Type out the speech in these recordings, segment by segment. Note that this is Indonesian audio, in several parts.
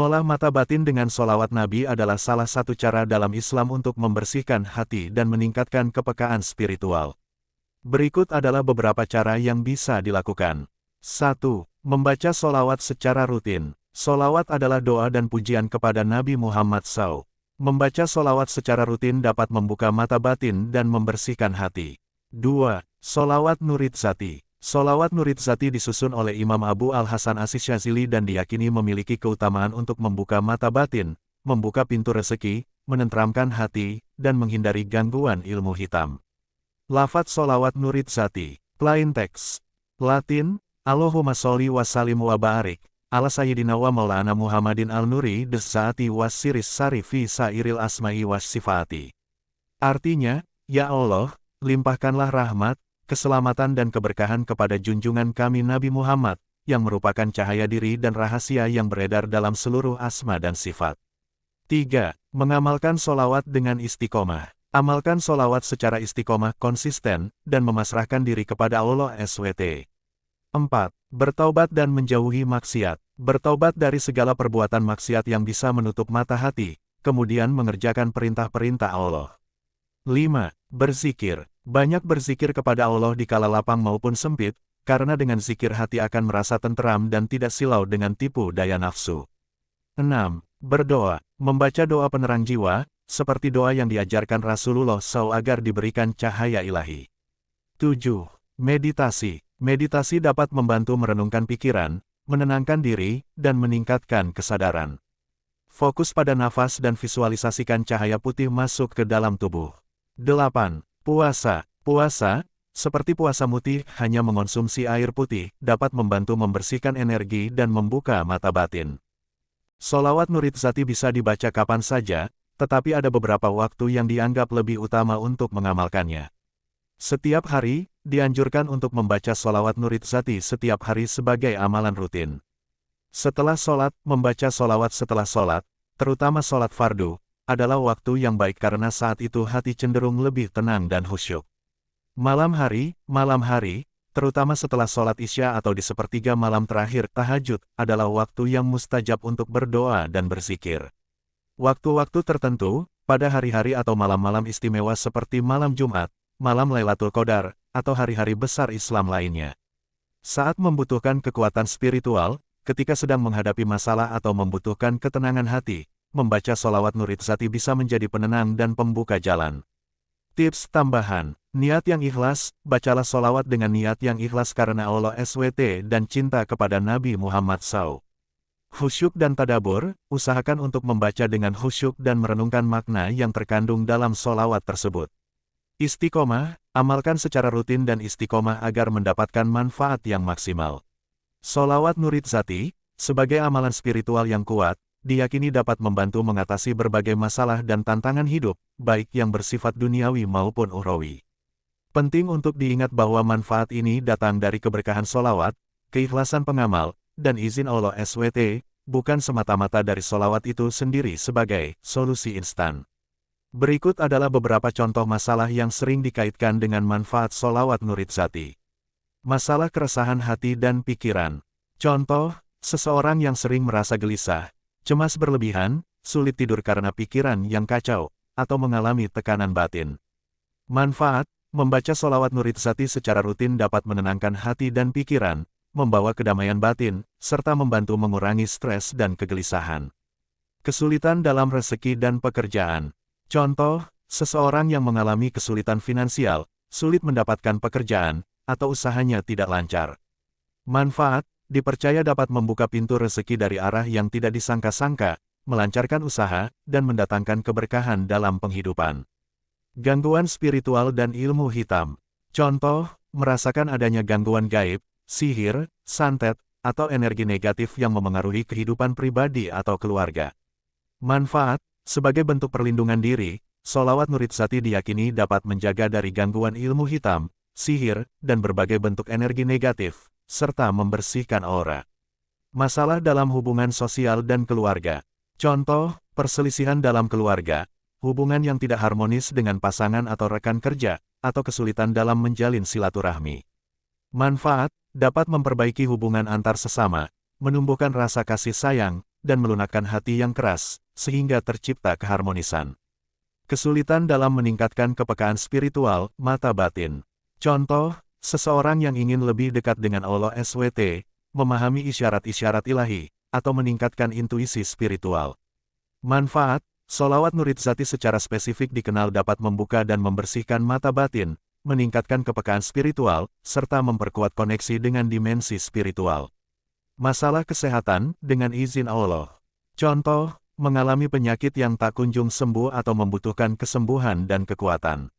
Mengolah mata batin dengan solawat Nabi adalah salah satu cara dalam Islam untuk membersihkan hati dan meningkatkan kepekaan spiritual. Berikut adalah beberapa cara yang bisa dilakukan. 1. Membaca solawat secara rutin. Solawat adalah doa dan pujian kepada Nabi Muhammad SAW. Membaca solawat secara rutin dapat membuka mata batin dan membersihkan hati. 2. Solawat Nurid Zati. Solawat Nurid Zati disusun oleh Imam Abu Al-Hasan Asy-Syadzili dan diyakini memiliki keutamaan untuk membuka mata batin, membuka pintu rezeki, menenteramkan hati, dan menghindari gangguan ilmu hitam. Lafadz solawat Nurid Zati. Plain text. Latin, Allahumma sholli wa sallim wa barik, ala sayyidina wa maulana Muhammadin al-Nuri des-Zati was siris sarifi sairil asma'i was sifati. Artinya, Ya Allah, limpahkanlah rahmat, keselamatan dan keberkahan kepada junjungan kami Nabi Muhammad, yang merupakan cahaya diri dan rahasia yang beredar dalam seluruh asma dan sifat. 3. Mengamalkan solawat dengan istiqomah. Amalkan solawat secara istiqomah konsisten, dan memasrahkan diri kepada Allah SWT. 4. Bertaubat dan menjauhi maksiat. Bertaubat dari segala perbuatan maksiat yang bisa menutup mata hati, kemudian mengerjakan perintah-perintah Allah. 5. Berzikir. Banyak berzikir kepada Allah di kala lapang maupun sempit, karena dengan zikir hati akan merasa tenteram dan tidak silau dengan tipu daya nafsu. 6. Berdoa. Membaca doa penerang jiwa, seperti doa yang diajarkan Rasulullah SAW agar diberikan cahaya ilahi. 7. Meditasi. Meditasi dapat membantu merenungkan pikiran, menenangkan diri, dan meningkatkan kesadaran. Fokus pada nafas dan visualisasikan cahaya putih masuk ke dalam tubuh. 8. Puasa. Puasa, seperti puasa mutih hanya mengonsumsi air putih, dapat membantu membersihkan energi dan membuka mata batin. Solawat Nurid Zati bisa dibaca kapan saja, tetapi ada beberapa waktu yang dianggap lebih utama untuk mengamalkannya. Setiap hari, dianjurkan untuk membaca solawat Nurid Zati setiap hari sebagai amalan rutin. Setelah sholat, membaca solawat setelah sholat, terutama sholat fardu, adalah waktu yang baik karena saat itu hati cenderung lebih tenang dan khusyuk. Malam hari, terutama setelah sholat isya atau di sepertiga malam terakhir tahajud, adalah waktu yang mustajab untuk berdoa dan berzikir. Waktu-waktu tertentu, pada hari-hari atau malam-malam istimewa seperti malam Jumat, malam Lailatul Qadar, atau hari-hari besar Islam lainnya. Saat membutuhkan kekuatan spiritual, ketika sedang menghadapi masalah atau membutuhkan ketenangan hati, membaca solawat Nurid Zati bisa menjadi penenang dan pembuka jalan. Tips tambahan, niat yang ikhlas. Bacalah solawat dengan niat yang ikhlas karena Allah SWT dan cinta kepada Nabi Muhammad SAW. Khusyuk dan tadabur, usahakan untuk membaca dengan khusyuk dan merenungkan makna yang terkandung dalam solawat tersebut. Istiqomah, amalkan secara rutin dan istiqomah agar mendapatkan manfaat yang maksimal. Solawat Nurid Zati, sebagai amalan spiritual yang kuat, diyakini dapat membantu mengatasi berbagai masalah dan tantangan hidup, baik yang bersifat duniawi maupun ukhrawi. Penting untuk diingat bahwa manfaat ini datang dari keberkahan solawat, keikhlasan pengamal, dan izin Allah SWT, bukan semata-mata dari solawat itu sendiri sebagai solusi instan. Berikut adalah beberapa contoh masalah yang sering dikaitkan dengan manfaat solawat Nurid Zati. Masalah keresahan hati dan pikiran. Contoh, seseorang yang sering merasa gelisah, cemas berlebihan, sulit tidur karena pikiran yang kacau, atau mengalami tekanan batin. Manfaat, membaca solawat Nurid Zati secara rutin dapat menenangkan hati dan pikiran, membawa kedamaian batin, serta membantu mengurangi stres dan kegelisahan. Kesulitan dalam rezeki dan pekerjaan. Contoh, seseorang yang mengalami kesulitan finansial, sulit mendapatkan pekerjaan, atau usahanya tidak lancar. Manfaat, dipercaya dapat membuka pintu rezeki dari arah yang tidak disangka-sangka, melancarkan usaha, dan mendatangkan keberkahan dalam penghidupan. Gangguan spiritual dan ilmu hitam. Contoh, merasakan adanya gangguan gaib, sihir, santet, atau energi negatif yang memengaruhi kehidupan pribadi atau keluarga. Manfaat, sebagai bentuk perlindungan diri, solawat Nurid Zati diyakini dapat menjaga dari gangguan ilmu hitam, sihir, dan berbagai bentuk energi negatif, serta membersihkan aura. Masalah dalam hubungan sosial dan keluarga. Contoh, perselisihan dalam keluarga, hubungan yang tidak harmonis dengan pasangan atau rekan kerja, atau kesulitan dalam menjalin silaturahmi. Manfaat, dapat memperbaiki hubungan antar sesama, menumbuhkan rasa kasih sayang, dan melunakkan hati yang keras, sehingga tercipta keharmonisan. Kesulitan dalam meningkatkan kepekaan spiritual, mata batin. Contoh, seseorang yang ingin lebih dekat dengan Allah SWT, memahami isyarat-isyarat ilahi, atau meningkatkan intuisi spiritual. Manfaat, sholawat nurid zati secara spesifik dikenal dapat membuka dan membersihkan mata batin, meningkatkan kepekaan spiritual, serta memperkuat koneksi dengan dimensi spiritual. Masalah kesehatan, dengan izin Allah. Contoh, mengalami penyakit yang tak kunjung sembuh atau membutuhkan kesembuhan dan kekuatan.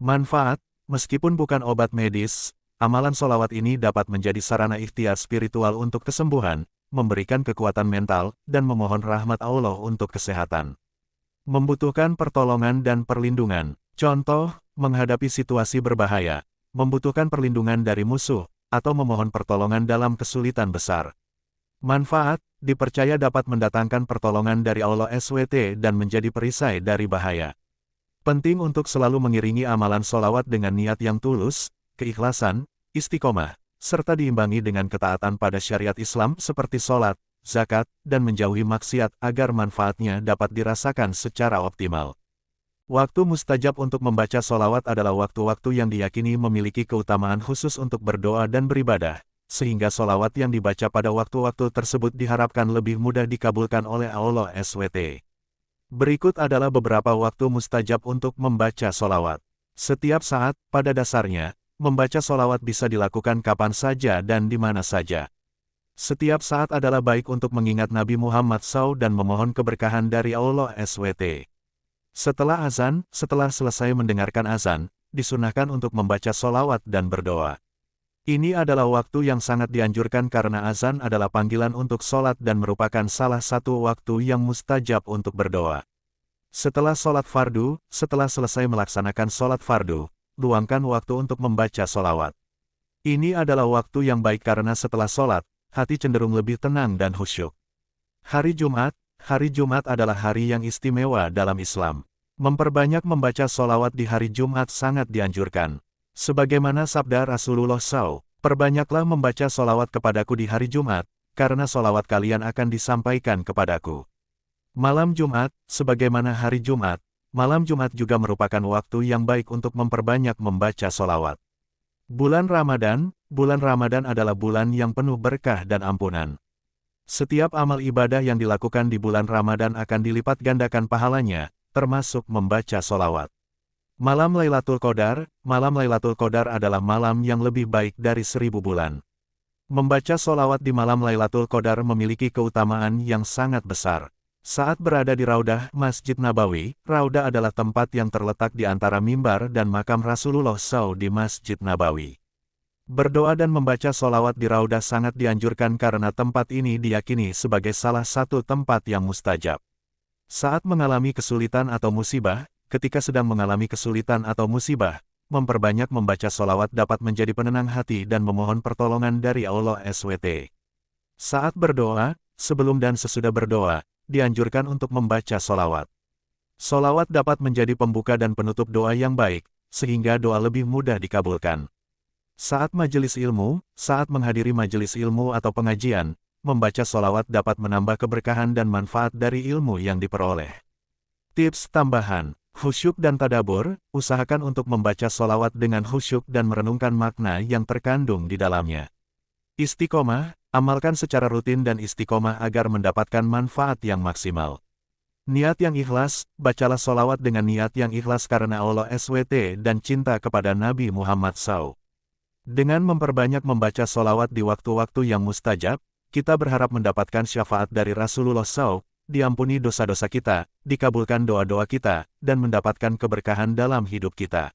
Manfaat, meskipun bukan obat medis, amalan sholawat ini dapat menjadi sarana ikhtiar spiritual untuk kesembuhan, memberikan kekuatan mental, dan memohon rahmat Allah untuk kesehatan. Membutuhkan pertolongan dan perlindungan. Contoh, menghadapi situasi berbahaya, membutuhkan perlindungan dari musuh, atau memohon pertolongan dalam kesulitan besar. Manfaat, dipercaya dapat mendatangkan pertolongan dari Allah SWT dan menjadi perisai dari bahaya. Penting untuk selalu mengiringi amalan sholawat dengan niat yang tulus, keikhlasan, istiqomah, serta diimbangi dengan ketaatan pada syariat Islam seperti sholat, zakat, dan menjauhi maksiat agar manfaatnya dapat dirasakan secara optimal. Waktu mustajab untuk membaca sholawat adalah waktu-waktu yang diyakini memiliki keutamaan khusus untuk berdoa dan beribadah, sehingga sholawat yang dibaca pada waktu-waktu tersebut diharapkan lebih mudah dikabulkan oleh Allah SWT. Berikut adalah beberapa waktu mustajab untuk membaca sholawat. Setiap saat, pada dasarnya, membaca sholawat bisa dilakukan kapan saja dan di mana saja. Setiap saat adalah baik untuk mengingat Nabi Muhammad SAW dan memohon keberkahan dari Allah SWT. Setelah azan, setelah selesai mendengarkan azan, disunahkan untuk membaca sholawat dan berdoa. Ini adalah waktu yang sangat dianjurkan karena azan adalah panggilan untuk sholat dan merupakan salah satu waktu yang mustajab untuk berdoa. Setelah sholat fardu, setelah selesai melaksanakan sholat fardu, luangkan waktu untuk membaca sholawat. Ini adalah waktu yang baik karena setelah sholat, hati cenderung lebih tenang dan khusyuk. Hari Jumat adalah hari yang istimewa dalam Islam. Memperbanyak membaca sholawat di hari Jumat sangat dianjurkan. Sebagaimana sabda Rasulullah SAW, perbanyaklah membaca sholawat kepadaku di hari Jumat, karena sholawat kalian akan disampaikan kepadaku. Malam Jumat, sebagaimana hari Jumat, malam Jumat juga merupakan waktu yang baik untuk memperbanyak membaca sholawat. Bulan Ramadan adalah bulan yang penuh berkah dan ampunan. Setiap amal ibadah yang dilakukan di bulan Ramadan akan dilipat gandakan pahalanya, termasuk membaca sholawat. Malam Lailatul Qadar adalah malam yang lebih baik dari 1000 bulan. Membaca sholawat di malam Lailatul Qadar memiliki keutamaan yang sangat besar. Saat berada di Raudah Masjid Nabawi, Raudah adalah tempat yang terletak di antara mimbar dan makam Rasulullah SAW di Masjid Nabawi. Berdoa dan membaca sholawat di Raudah sangat dianjurkan karena tempat ini diyakini sebagai salah satu tempat yang mustajab. Saat mengalami kesulitan atau musibah, ketika sedang mengalami kesulitan atau musibah, memperbanyak membaca sholawat dapat menjadi penenang hati dan memohon pertolongan dari Allah SWT. Saat berdoa, sebelum dan sesudah berdoa, dianjurkan untuk membaca sholawat. Sholawat dapat menjadi pembuka dan penutup doa yang baik, sehingga doa lebih mudah dikabulkan. Saat majelis ilmu, saat menghadiri majelis ilmu atau pengajian, membaca sholawat dapat menambah keberkahan dan manfaat dari ilmu yang diperoleh. Tips tambahan, khusyuk dan tadabbur, usahakan untuk membaca sholawat dengan khusyuk dan merenungkan makna yang terkandung di dalamnya. Istiqomah, amalkan secara rutin dan istiqomah agar mendapatkan manfaat yang maksimal. Niat yang ikhlas, bacalah sholawat dengan niat yang ikhlas karena Allah SWT dan cinta kepada Nabi Muhammad SAW. Dengan memperbanyak membaca sholawat di waktu-waktu yang mustajab, kita berharap mendapatkan syafaat dari Rasulullah SAW, diampuni dosa-dosa kita, dikabulkan doa-doa kita, dan mendapatkan keberkahan dalam hidup kita.